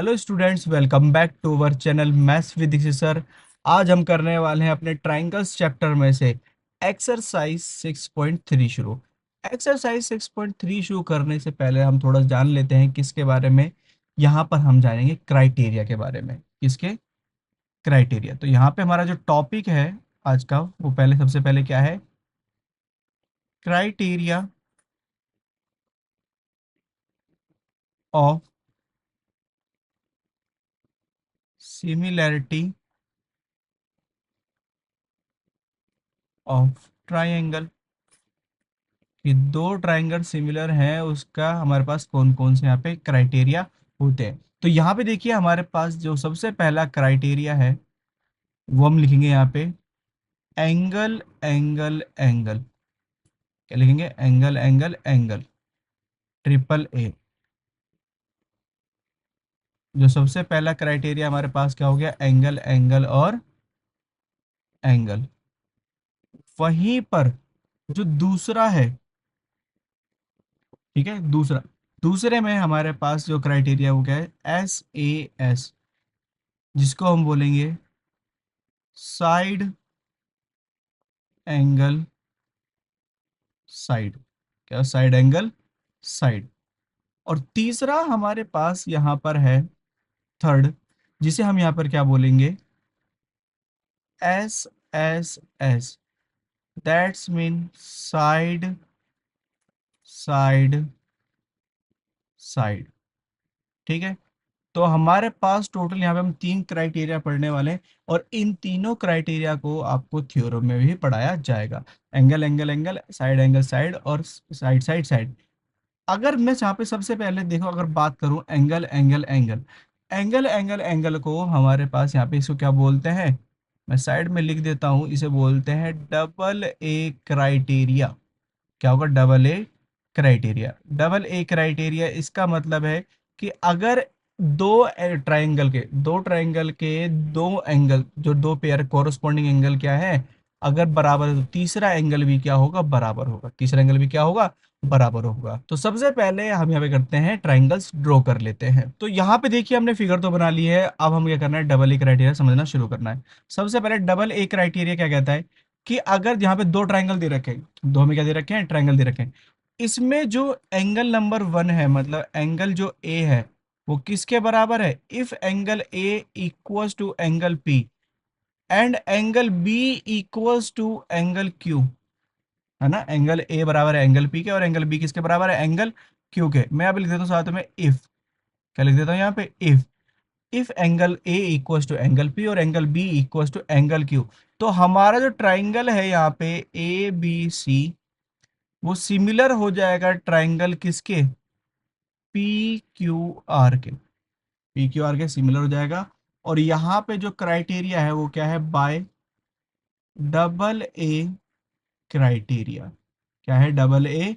Hello students, welcome back to our channel maths with Dikshit sir. आज हम करने वाले हैं अपने ट्राइंगल्स चैप्टर में से एक्सरसाइज 6.3 शुरू। एक्सरसाइज 6.3 शुरू करने से पहले हम थोड़ा जान लेते हैं किसके बारे में। यहाँ पर हम जानेंगे क्राइटेरिया के बारे में। किसके? क्राइटेरिया। तो यहाँ पे हमारा जो टॉपिक है आज का, वो पहले सबसे पहले क्या है? Criteria of similarity of triangle. कि दो ट्राइंगल सिमिलर हैं, उसका हमारे पास कौन कौन से यहाँ पे क्राइटेरिया होते हैं। तो यहाँ पे देखिए, हमारे पास जो सबसे पहला क्राइटेरिया है वो हम लिखेंगे यहाँ पे एंगल एंगल एंगल। क्या लिखेंगे? Angle angle angle, triple A. जो सबसे पहला क्राइटेरिया हमारे पास क्या हो गया? एंगल एंगल और एंगल। वहीं पर जो दूसरा है, ठीक है, दूसरा, दूसरे में हमारे पास जो क्राइटेरिया वो क्या है? एस ए एस, जिसको हम बोलेंगे साइड एंगल साइड। क्या? Side angle side. और तीसरा हमारे पास यहाँ पर है थर्ड, जिसे हम यहाँ पर क्या बोलेंगे? S S S, that's mean side side side. ठीक है। तो हमारे पास टोटल यहाँ पे हम तीन क्राइटेरिया पढ़ने वाले हैं, और इन तीनों क्राइटेरिया को आपको थ्योरम में भी पढ़ाया जाएगा। Angle angle angle, side angle side, और साइड साइड साइड। अगर मैं यहाँ पे सबसे पहले देखो, अगर बात करूं angle angle angle, angle angle angle को हमारे पास यहाँ पे इसको क्या बोलते हैं? मैं साइड में लिख देता हूं, इसे बोलते हैं डबल ए क्राइटेरिया। क्या होगा? Double A criteria. Double A criteria इसका मतलब है कि अगर दो ट्राइंगल के दो एंगल, जो दो पेयर कोरस्पॉन्डिंग एंगल क्या है, अगर बराबर है, तो तीसरा एंगल भी क्या होगा? बराबर होगा। तीसरा एंगल भी क्या होगा? बराबर होगा। तो सबसे पहले हम यहाँ पे करते हैं, ट्राइंगल्स ड्रॉ कर लेते हैं। तो यहाँ पे देखिए, हमने फिगर तो बना ली है। अब हम क्या करना है? डबल ए क्राइटेरिया समझना शुरू करना है। सबसे पहले डबल ए क्राइटेरिया क्या कहता है कि अगर यहाँ पे दो ट्राइंगल दे रखे हैं, दो हमें क्या दे रखे हैं? ट्राइंगल दे रखे हैं। इसमें जो एंगल नंबर वन है, मतलब एंगल जो ए है, वो किसके बराबर है? If angle A equals to angle P and angle B equals to angle Q, है ना। एंगल ए बराबर है एंगल पी के, और एंगल बी किसके बराबर है? एंगल क्यू के। मैं अब लिख देता हूँ साथ में इफ। क्या लिख देता हूँ यहाँ पे? If angle A equals to angle P और angle B equals to angle Q. तो हमारा जो ट्राइंगल है यहाँ पे ए बी सी, वो सिमिलर हो जाएगा ट्राइंगल किसके? पी क्यू आर के। पी क्यू आर के सिमिलर हो जाएगा। और यहाँ पे जो क्राइटेरिया है वो क्या है? Bye double A criteria. क्या है? Double A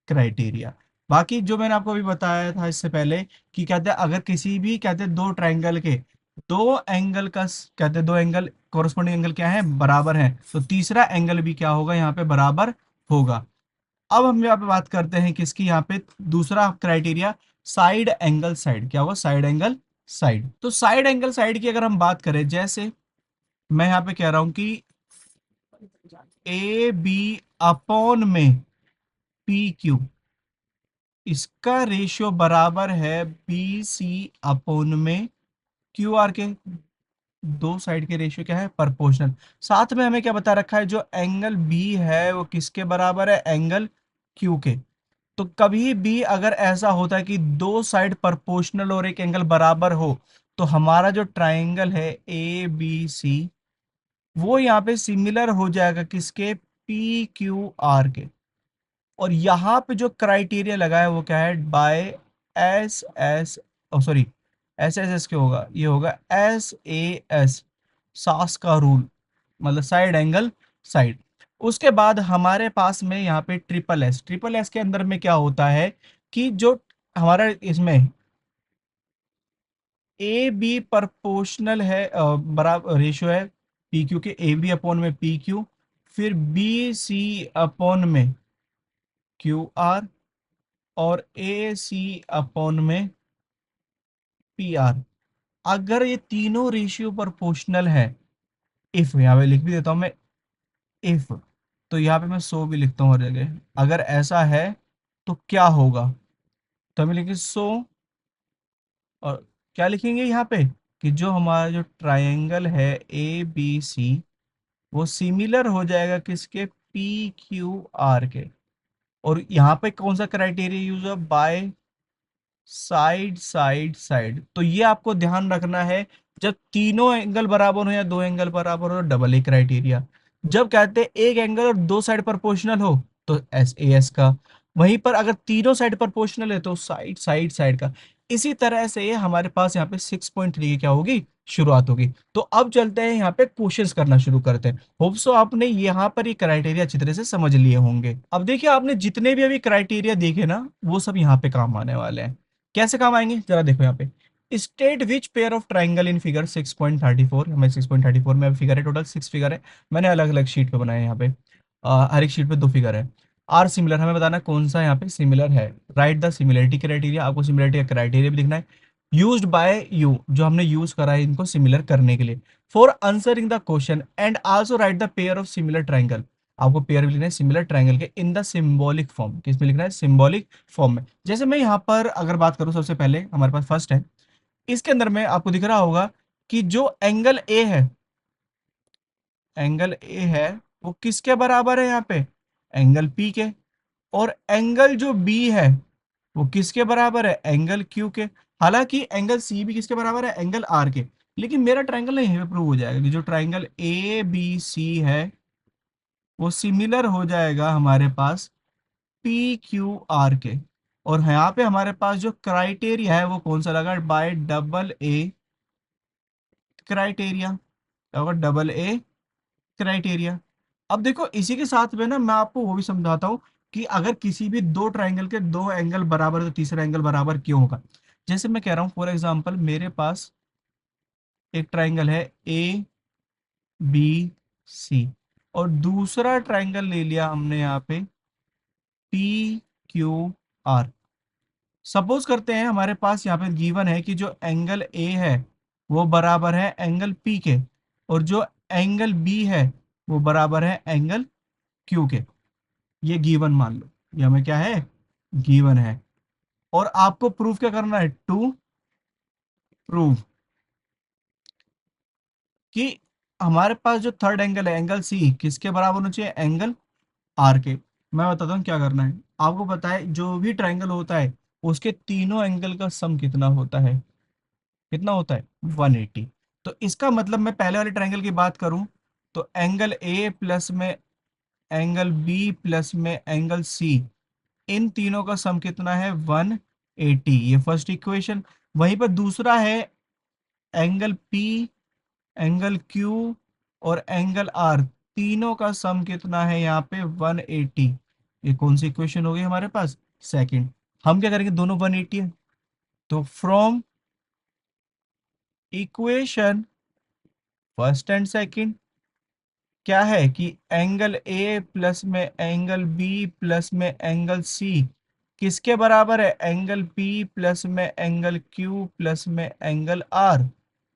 criteria. बाकी जो मैंने आपको अभी बताया था इससे पहले, कि कहते हैं अगर किसी भी, कहते हैं दो ट्राइंगल के दो एंगल का कहते हैं दो एंगल कोरस्पॉन्डिंग एंगल क्या है? बराबर है, तो तीसरा एंगल भी क्या होगा? यहाँ पे बराबर होगा। अब हम यहाँ पे बात करते हैं किसकी? यहाँ पे दूसरा क्राइटेरिया, साइड एंगल साइड। क्या होगा? Side angle side. तो साइड एंगल साइड की अगर हम बात करें, जैसे मैं यहाँ पे कह रहा हूं कि ए बी अपॉन में पी क्यू, इसका रेशियो बराबर है बी सी अपॉन में क्यू आर के। दो साइड के रेशियो क्या है? प्रोपोर्शनल। साथ में हमें क्या बता रखा है? जो एंगल बी है वो किसके बराबर है? एंगल क्यू के। तो कभी भी अगर ऐसा होता है कि दो साइड प्रोपोर्शनल और एक एंगल बराबर हो, तो हमारा जो ट्राइंगल है ए बी सी, वो यहाँ पे सिमिलर हो जाएगा किसके? पी क्यू आर के। और यहाँ पे जो क्राइटेरिया लगा है वो क्या है? By S S, sorry, S S S क्यों होगा? ये होगा एस ए एस, सास का रूल, मतलब साइड एंगल साइड। उसके बाद हमारे पास में यहाँ पे ट्रिपल एस। ट्रिपल एस के अंदर में क्या होता है कि जो हमारा इसमें ए बी प्रोपोर्शनल है, बराबर रेशियो है पी क्यू के, ए बी अपॉन में पी क्यू, फिर बी सी अपॉन में क्यू आर, और ए सी अपॉन में पी आर। अगर ये तीनों रेशियो प्रोपोर्शनल है, इफ यहाँ पे लिख भी देता हूँ मैं, इफ, तो यहाँ पे मैं सो भी लिखता हूँ हर जगह, अगर ऐसा है तो क्या होगा, तो हमें लिखेंगे सो, और क्या लिखेंगे यहाँ पे कि जो हमारा जो ट्रायंगल है ए बी सी, वो सिमिलर हो जाएगा किसके, पी क्यू आर के। और यहाँ पे कौन सा क्राइटेरिया यूज है, बाय साइड साइड साइड। तो ये आपको ध्यान रखना है, जब तीनों एंगल बराबर हो या दो एंगल बराबर हो तो डबल ए क्राइटेरिया। जब कहते हैं एक एंगल और दो साइड प्रोपोर्शनल हो तो एस ए एस का। वहीं पर अगर तीनों साइड प्रोपोर्शनल है तो साइड साइड साइड का। इसी तरह से हमारे पास यहाँ पे 6.3 की क्या होगी, शुरुआत होगी। तो अब चलते हैं यहाँ पे क्वेश्चंस करना शुरू करते हैं। होप सो आपने यहाँ पर ये क्राइटेरिया अच्छी तरह से समझ लिए होंगे। अब देखिए, आपने जितने भी अभी क्राइटेरिया देखे ना, वो सब यहाँ पे काम आने वाले हैं। कैसे काम आएंगे जरा देखो यहाँ पे, state which pair of triangle in figure 6.34, हमें 6.34 में फिगर है, टोटल 6 फिगर है। मैंने अलग अलग शीट पे बनाए हैं यहाँ पे, हर एक शीट पे 2 फिगर है। आर सिमिलर, हमें बताना है कौन सा यहाँ पे सिमिलर है। राइट द सिमिलरिटी क्राइटेरिया, आपको सिमिलरिटी का क्राइटेरिया भी लिखना है। यूज्ड बाय यू, जो हमने यूज करा है इनको सिमिलर करने के लिए, for answering the question, and also right the pair of similar triangle. आपको पेयर भी लिखना है सिमिलर ट्राइंगल के इन द सिंबॉलिक फॉर्म, किस में लिखना है, सिंबॉलिक फॉर्म में। जैसे मैं यहाँ पर अगर बात करूँ, सबसे पहले हमारे पास फर्स्ट है, इसके अंदर में आपको दिख रहा होगा कि जो एंगल ए है, एंगल ए है, वो किसके बराबर है यहाँ पे, एंगल पी के। और एंगल जो बी है वो किसके बराबर है, एंगल क्यू के। हालांकि एंगल सी भी किसके बराबर है, एंगल आर के। लेकिन मेरा ट्राइंगल नहीं है, प्रूव हो जाएगा कि जो ट्राइंगल ए बी सी है वो सिमिलर हो जाएगा हमारे पास पी क्यू आर के। और यहाँ पे हमारे पास जो क्राइटेरिया है वो कौन सा लगा, बाय डबल ए क्राइटेरिया, और डबल ए क्राइटेरिया। अब देखो, इसी के साथ में ना मैं आपको वो भी समझाता हूँ कि अगर किसी भी दो ट्राइंगल के दो एंगल बराबर है तो तीसरा एंगल बराबर क्यों होगा। जैसे मैं कह रहा हूँ, फॉर एग्जांपल मेरे पास एक ट्राइंगल है ए बी सी, और दूसरा ट्राइंगल ले लिया हमने यहाँ पे पी क्यू आर। सपोज करते हैं हमारे पास यहाँ पे गिवन है कि जो एंगल ए है वो बराबर है एंगल पी के, और जो एंगल बी है वो बराबर है एंगल क्यू के। ये गिवन मान लो, ये हमें क्या है, गिवन है। और आपको प्रूफ क्या करना है, टू प्रूव कि हमारे पास जो थर्ड एंगल है एंगल सी किसके बराबर होना चाहिए, एंगल आर के। मैं बताता हूँ क्या करना है। आपको पता है जो भी ट्राइंगल होता है उसके तीनों एंगल का सम कितना होता है, कितना होता है, 180। तो इसका मतलब मैं पहले वाले ट्राइंगल की बात करूं तो एंगल ए प्लस में एंगल बी प्लस में एंगल सी, इन तीनों का सम कितना है, 180। ये फर्स्ट इक्वेशन। वहीं पर दूसरा है एंगल पी, एंगल क्यू और एंगल आर, तीनों का सम कितना है यहाँ पे, 180। ये कौन सी इक्वेशन होगी हमारे पास, सेकंड। हम क्या करेंगे, दोनों 180 है, तो from equation first and second क्या है कि एंगल ए प्लस में एंगल बी प्लस में एंगल सी किसके बराबर है, एंगल पी प्लस में एंगल क्यू प्लस में एंगल आर।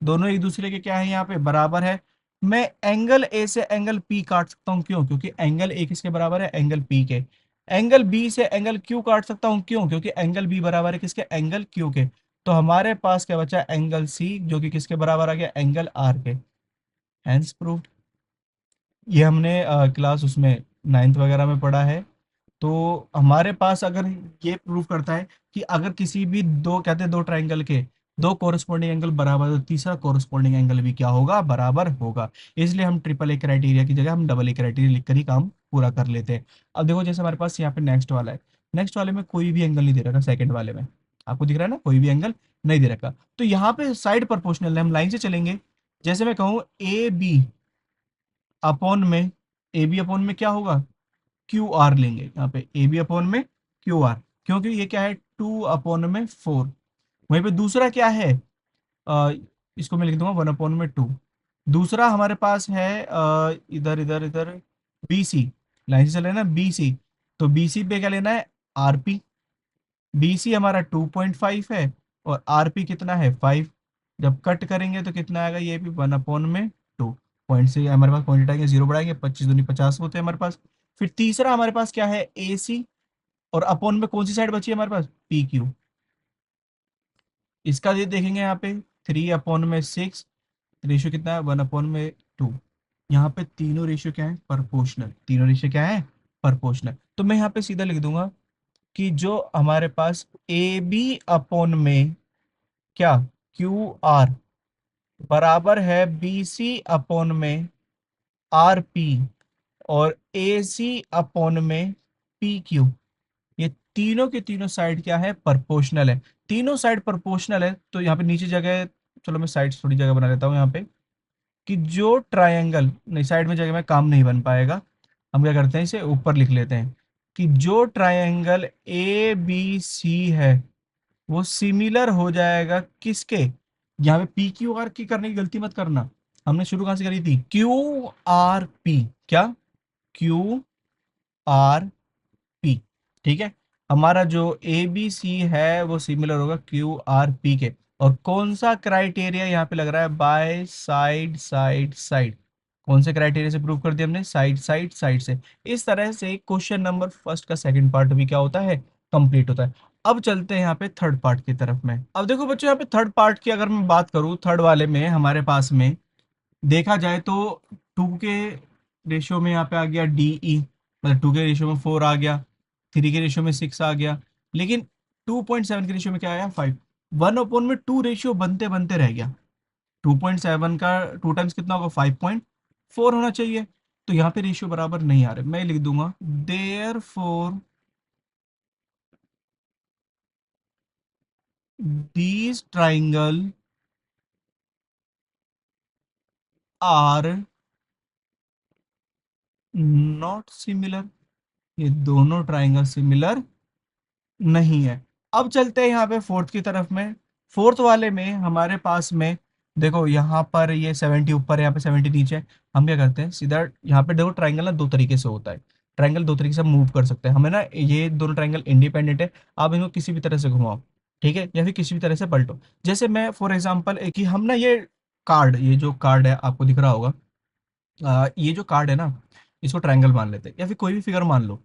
दोनों एक दूसरे के क्या है, यहाँ पे बराबर है। मैं एंगल ए से एंगल पी काट सकता हूँ, क्यों, क्योंकि एंगल ए किसके बराबर है, एंगल पी के। एंगल बी से एंगल क्यू काट सकता हूँ, क्यों, क्योंकि एंगल बी बराबर है किसके, एंगल क्यू के। तो हमारे पास क्या बचा, एंगल सी, जो कि किसके बराबर आ गया, एंगल आर के। Hence proved. ये हमने क्लास उसमें नाइन्थ वगैरह में पढ़ा है। तो हमारे पास अगर ये प्रूव करता है कि अगर किसी भी दो, कहते हैं दो ट्राइंगल के दो कोरस्पॉन्डिंग एंगल बराबर है तो तीसरा कोरस्पॉन्डिंग एंगल भी क्या होगा, बराबर होगा। इसलिए हम ट्रिपल ए क्राइटेरिया की जगह हम डबल ए क्राइटेरिया लिखकर ही काम पूरा कर लेते हैं। अब देखो, जैसे हमारे पास यहाँ पे नेक्स्ट वाला है, नेक्स्ट वाले में कोई भी एंगल नहीं दे रखा, सेकंड वाले में आपको दिख रहा है ना, कोई भी एंगल नहीं दे रखा। तो यहाँ पे साइड प्रोपोर्शनल है, हम लाइन से चलेंगे। जैसे मैं कहूँ ए बी अपॉन में, ए बी अपॉन में क्या होगा, क्यू आर लेंगे यहाँ पे, ए बी अपॉन में क्यू आर, क्योंकि ये क्या है, 2/4। वहीं पे दूसरा क्या है, अ, इसको मैं लिख दूंगा 1/2। दूसरा हमारे पास है इधर इधर इधर बी सी, लाइन से चले ना बी सी। तो बी सी पे क्या लेना है, आरपी। बी सी हमारा 2.5 है और आरपी कितना है, 5। जब कट करेंगे तो कितना आएगा, ये भी 1/2। पॉइंट से हमारे पास पॉइंट हटाएंगे, जीरो बढ़ाएंगे, 25 दूनी 50 होते हैं हमारे पास। फिर तीसरा हमारे पास क्या है, ए सी। और अपॉन में कौन सी साइड बची है हमारे पास, पी क्यू। इसका ये देखेंगे यहाँ पे, 3/6, रेशियो कितना है, 1/2। यहाँ पे तीनों रेशियो क्या है, परपोर्शनल। तीनों रेशियो क्या है, परपोर्शनल। तो मैं यहाँ पे सीधा लिख दूंगा कि जो हमारे पास ए बी अपॉन में क्या, क्यू आर, बराबर है बी सी अपॉन में आर पी, और ए सी अपॉन में पी क्यू। ये तीनों के तीनों साइड क्या है, प्रोपोर्शनल है। तीनों साइड प्रोपोर्शनल है, तो यहाँ पे नीचे जगह, चलो मैं साइड थोड़ी जगह बना लेता हूँ यहाँ पे, कि जो ट्रायंगल, नहीं साइड में जगह में काम नहीं बन पाएगा, हम क्या करते हैं इसे ऊपर लिख लेते हैं, कि जो ट्रायंगल ए बी सी है वो सिमिलर हो जाएगा किसके, यहाँ पे पी क्यू आर की करने की गलती मत करना, हमने शुरू कहाँ से करी थी, क्यू आर पी, क्या, क्यू आर पी। ठीक है, हमारा जो ए बी सी है वो सिमिलर होगा क्यू आर पी के। और कौन सा क्राइटेरिया यहाँ पे लग रहा है, बाय साइड साइड साइड। कौन से क्राइटेरिया से प्रूव कर दिया हमने, साइड साइड साइड से। इस तरह से क्वेश्चन नंबर फर्स्ट का सेकंड पार्ट भी क्या होता है, कंप्लीट होता है। अब चलते हैं यहाँ पे थर्ड पार्ट की तरफ में। अब देखो बच्चों, यहाँ पे थर्ड पार्ट की अगर मैं बात करूँ, थर्ड वाले में हमारे पास में देखा जाए तो 2 के रेशियो में यहाँ पे आ गया डी ई, मतलब 2 के रेशियो में 4 आ गया, 3 के रेशियो में 6 आ गया, लेकिन 2.7 के रेशियो में क्या आया, 5। 1/2 रेशियो बनते बनते रह गया। 2.7 का 2 टाइम्स कितना होगा, 5.4 होना चाहिए। तो यहाँ पे रेशियो बराबर नहीं आ रहे, मैं लिख दूंगा therefore these triangle are not similar. ये दोनों ट्राइंगल सिमिलर नहीं है। अब चलते हैं यहाँ पे फोर्थ की तरफ में। फोर्थ वाले में हमारे पास में देखो, यहाँ पर ये 70 ऊपर है, यहाँ पे 70 नीचे है। हम क्या करते हैं सीधा, यहाँ पे देखो ट्राइंगल ना दो तरीके से होता है, ट्राइंगल दो तरीके से मूव कर सकते हैं हमें ना, ये दोनों ट्राइंगल इंडिपेंडेंट है। आप इनको किसी भी तरह से घुमाओ, ठीक है, या फिर किसी भी तरह से पलटो। जैसे मैं फॉर एग्जाम्पल कि हम ना ये कार्ड, ये जो कार्ड है आपको दिख रहा होगा, ये जो कार्ड है ना, इसको ट्रायंगल मान लेते हैं या फिर कोई भी फिगर मान लो।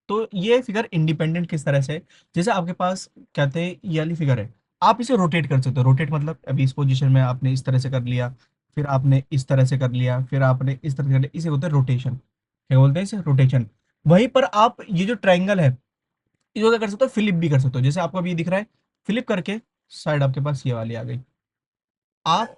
तो ये फिगर इंडिपेंडेंट किस तरह से है, जैसे आपके पास कहते हैं ये वाली फिगर है, आप इसे रोटेट कर सकते हो। रोटेट मतलब अभी इस पोजीशन में आपने इस तरह से कर लिया, फिर आपने इस तरह से कर लिया, फिर आपने इस तरह से कर लिया, इसे बोलते हैं रोटेशन। क्या बोलते हैं इसे, रोटेशन। वहीं पर आप ये जो ट्रायंगल है, इसको क्या कर सकते हो, फ्लिप भी कर सकते हो। जैसे आपको अभी ये दिख रहा है, फ्लिप करके साइड आपके पास ये वाली आ गई। आप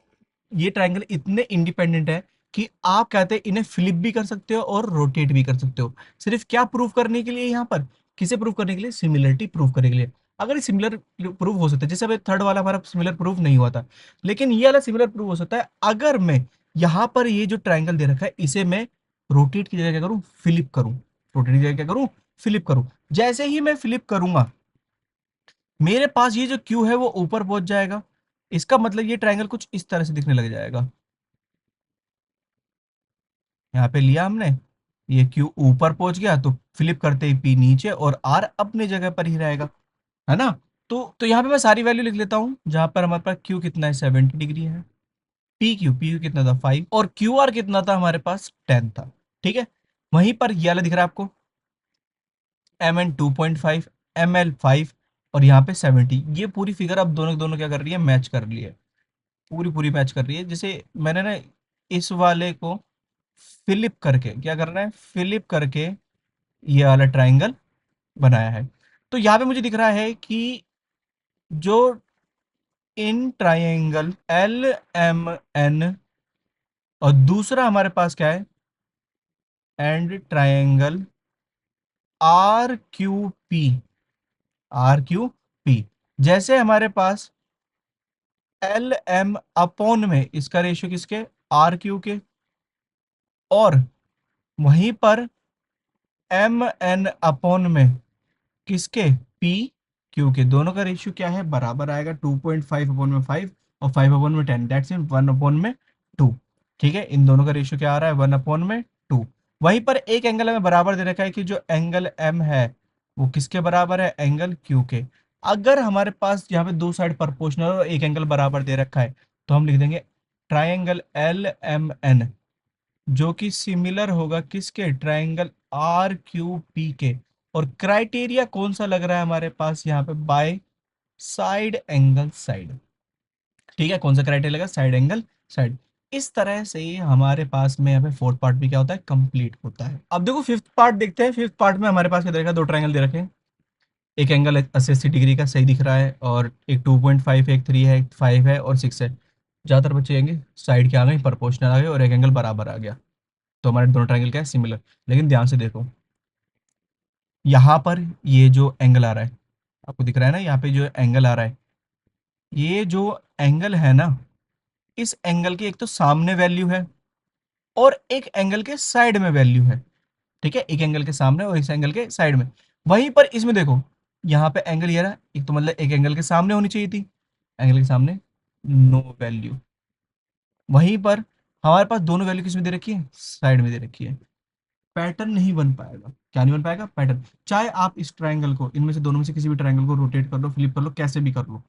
ये ट्रायंगल इतने इंडिपेंडेंट है कि आप कहते हैं इन्हें फ्लिप भी कर सकते हो और रोटेट भी कर सकते हो। सिर्फ क्या प्रूव करने के लिए, यहाँ पर किसे प्रूव करने के लिए, सिमिलरिटी प्रूव करने के लिए। अगर सिमिलर प्रूव हो सकता है, जैसे अभी थर्ड वाला हमारा सिमिलर प्रूव नहीं हुआ था, लेकिन ये वाला सिमिलर प्रूव हो सकता है अगर मैं यहाँ पर ये जो ट्रायंगल दे रखा है इसे मैं रोटेट की जगह क्या करूँ, फ्लिप करूँ। रोटेट की जगह क्या करूँ, फ्लिप करूँ। जैसे ही मैं फ्लिप करूंगा, मेरे पास ये जो क्यू है वो ऊपर पहुंच जाएगा। इसका मतलब ये ट्रायंगल कुछ इस तरह से दिखने लग जाएगा। यहाँ पे लिया हमने, ये क्यू ऊपर पहुंच गया तो फ्लिप करते ही पी नीचे और आर अपनी जगह पर ही रहेगा, है ना। तो यहाँ पे मैं सारी वैल्यू लिख लेता हूँ। जहां पर हमारे पास क्यू कितना है, 70 डिग्री है। पी क्यू कितना था, 5। और क्यू आर कितना था हमारे पास, 10 था। ठीक है, वहीं पर ये वाला दिख रहा है आपको, एम एन 2.5, एम एल 5, और यहाँ पे 70। ये पूरी फिगर अब दोनों दोनों क्या कर रही है, मैच कर रही है। पूरी पूरी मैच कर रही है। जैसे मैंने ना इस वाले को फिलिप करके, क्या करना है, फिलिप करके ये वाला ट्रायंगल बनाया है। तो यहाँ पे मुझे दिख रहा है कि जो इन ट्रायंगल एल एम एन, और दूसरा हमारे पास क्या है, and triangle R Q P, R Q P. जैसे हमारे पास एल एम अपॉन में इसका रेशियो किसके, आर क्यू के, और वहीं पर एम एन अपॉन में किसके, पी क्यू के। दोनों का रेशियो क्या है, बराबर आएगा। 2.5/5 और 5/10, दैट्स इन 1/2। ठीक है, इन दोनों का रेशियो क्या आ रहा है, 1/2। वहीं पर एक एंगल हमें बराबर दे रखा है कि जो एंगल एम है वो किसके बराबर है, एंगल क्यू के। अगर हमारे पास यहाँ पे दो साइड प्रोपोर्शनल और एक एंगल बराबर दे रखा है, तो हम लिख देंगे ट्राइंगल एल एम एन, जो कि सिमिलर होगा किसके, ट्राइंगल आर क्यू पी के। और क्राइटेरिया कौन सा लग रहा है हमारे पास यहाँ पे, बाय साइड एंगल साइड। ठीक है, कौन सा क्राइटेरिया लगा, साइड एंगल साइड। इस तरह से हमारे पास में यहाँ पे फोर्थ पार्ट भी क्या होता है, कंप्लीट होता है। अब देखो फिफ्थ पार्ट देखते हैं। फिफ्थ पार्ट में हमारे पास क्या दे रखा है, दो ट्राइंगल दे रखे हैं। एक एंगल 80 डिग्री का सही दिख रहा है, और एक 2.5 है, एक 3 है, एक 5 है और 6 है। ज़्यादातर बच्चे आएंगे साइड के आ गए, प्रोपोर्शनल आ गए, और एक एंगल बराबर आ गया। तो हमारे दोनों ट्राइंगल क्या है, सिमिलर। लेकिन ध्यान से देखो, यहाँ पर ये जो एंगल आ रहा है, आपको दिख रहा है ना, यहाँ पे जो एंगल आ रहा है, ये जो एंगल है ना, इस एंगल की एक तो सामने वैल्यू है, और एक एंगल के साइड में वैल्यू है। ठीक है, एक एंगल के सामने और इस एंगल के साइड में। वहीं पर इसमें देखो, यहाँ पे एंगल ये रहा, एक तो मतलब एक एंगल के सामने होनी चाहिए थी, एंगल के सामने नो वैल्यू। वहीं पर हमारे पास दोनों वैल्यू किस में दे रखी है, साइड में दे रखी है। पैटर्न नहीं बन पाएगा। क्या नहीं बन पाएगा, पैटर्न। चाहे आप इस ट्रायंगल को, इनमें से दोनों में से किसी भी ट्रायंगल को रोटेट कर लो, फ्लिप कर लो, कैसे भी कर लो,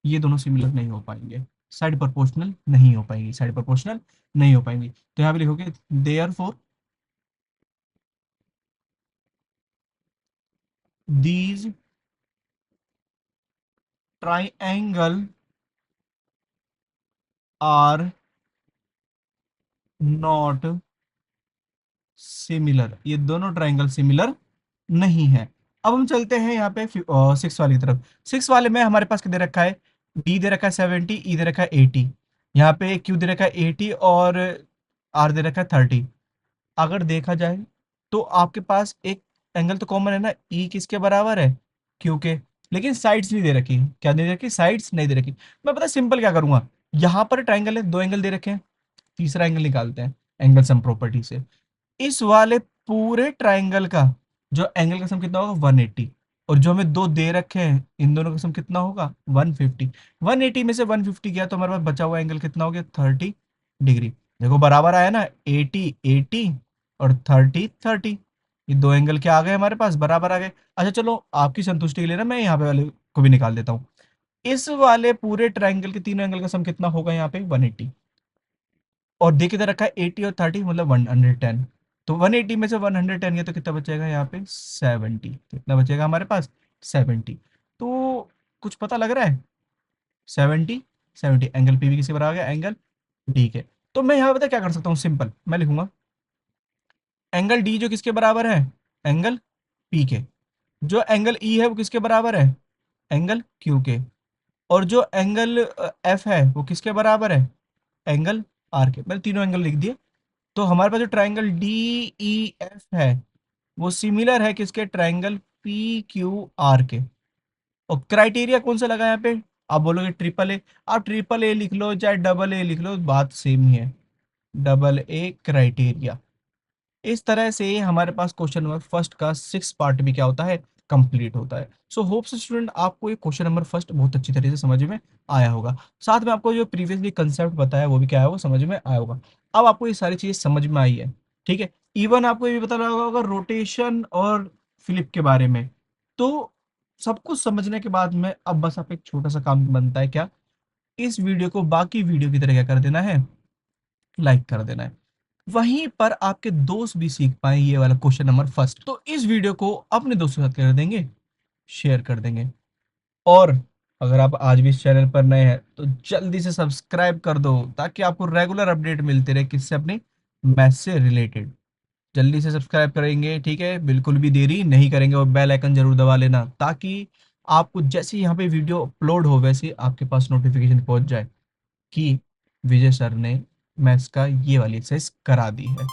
ये दोनों सिमिलर नहीं हो पाएंगे, साइड प्रोपोर्शनल नहीं हो पाएंगी, साइड प्रोपोर्शनल नहीं हो पाएंगी। तो यहाँ पे लिखोगे therefore these triangle are not similar, ये दोनों ट्राइंगल सिमिलर नहीं है। अब हम चलते हैं यहाँ पे सिक्स वाले की तरफ। सिक्स वाले में हमारे पास क्या दे रखा है, डी दे रखा है 70, ई दे रखा है 80, यहाँ पे क्यू दे रखा है 80, और आर दे रखा है 30। अगर देखा जाए तो आपके पास एक एंगल तो कॉमन है ना, ई किसके बराबर है, क्यू के। लेकिन साइड्स नहीं दे रखी, क्या नहीं दे रखी, साइड्स नहीं दे रखी। मैं पता सिंपल क्या करूंगा, यहाँ पर ट्राइंगल है, दो एंगल दे रखे हैं, तीसरा एंगल निकालते हैं एंगल सम प्रॉपर्टी से। इस वाले पूरे ट्राइंगल का जो एंगल का सम कितना होगा, 180। और जो हमें दो दे रखे हैं, इन दोनों का सम कितना होगा, 150। 180 में से 150 गया तो हमारे पास बचा हुआ एंगल कितना हो गया, 30 डिग्री। देखो बराबर आया ना, 80 80 और 30 30। ये दो एंगल क्या आ गए हमारे पास, बराबर आ गए। अच्छा चलो, आपकी संतुष्टि के लिए ना मैं यहाँ पे वाले को भी निकाल देता हूँ। इस वाले पूरे ट्राइंगल के तीनों एंगल का सम कितना होगा यहाँ पे, 180। और दे किधर रखा है, 80 और 30 मतलब 110। तो 180 में से 110 गया तो कितना बचेगा यहाँ पे, 70। कितना बचेगा हमारे पास, 70। तो कुछ पता लग रहा है, 70। 70 एंगल पी भी किसी बराबर आ गया, एंगल डी के। तो मैं यहाँ पता क्या कर सकता हूँ, सिंपल मैं लिखूंगा एंगल डी जो किसके बराबर है, एंगल पी के। जो एंगल ई है वो किसके बराबर है, एंगल क्यू के। और जो एंगल एफ है वो किसके बराबर है, एंगल आर के। मैंने तीनों एंगल लिख दिए। तो हमारे पास जो ट्राइंगल डी ई एफ है, वो सिमिलर है किसके, ट्राइंगल पी क्यू आर के। और क्राइटेरिया कौन सा लगा यहाँ पे, आप बोलोगे ट्रिपल ए। आप ट्रिपल ए लिख लो चाहे डबल ए लिख लो, बात सेम ही है, डबल ए क्राइटेरिया। इस तरह से हमारे पास क्वेश्चन नंबर फर्स्ट का सिक्स पार्ट भी क्या होता है, कंप्लीट होता है। सो होप से स्टूडेंट आपको ये क्वेश्चन नंबर फर्स्ट बहुत अच्छी तरीके से समझ में आया होगा। साथ में आपको जो प्रीवियसली कंसेप्ट बताया वो भी क्या है, वो समझ में आया होगा। अब आपको ये सारी चीजें समझ में आई है, ठीक है। इवन आपको ये भी पता लगा होगा रोटेशन और फ्लिप के बारे में। तो सब कुछ समझने के बाद में अब बस आप एक छोटा सा काम बनता है क्या, इस वीडियो को बाकी वीडियो की तरह क्या कर देना है, लाइक कर देना है। वहीं पर आपके दोस्त भी सीख पाए ये वाला क्वेश्चन नंबर फर्स्ट, तो इस वीडियो को अपने दोस्तों के साथ कर देंगे, शेयर कर देंगे। और अगर आप आज भी इस चैनल पर नए हैं तो जल्दी से सब्सक्राइब कर दो, ताकि आपको रेगुलर अपडेट मिलते रहे किससे, अपनी मैथ से रिलेटेड। जल्दी से सब्सक्राइब करेंगे, ठीक है, बिल्कुल भी देरी नहीं करेंगे। और बेल आइकन जरूर दबा लेना, ताकि आपको जैसे ही यहाँ पे वीडियो अपलोड हो वैसे ही आपके पास नोटिफिकेशन पहुंच जाए कि विजय सर ने मैथ्स का ये वाली एक्सरसाइज करा दी है।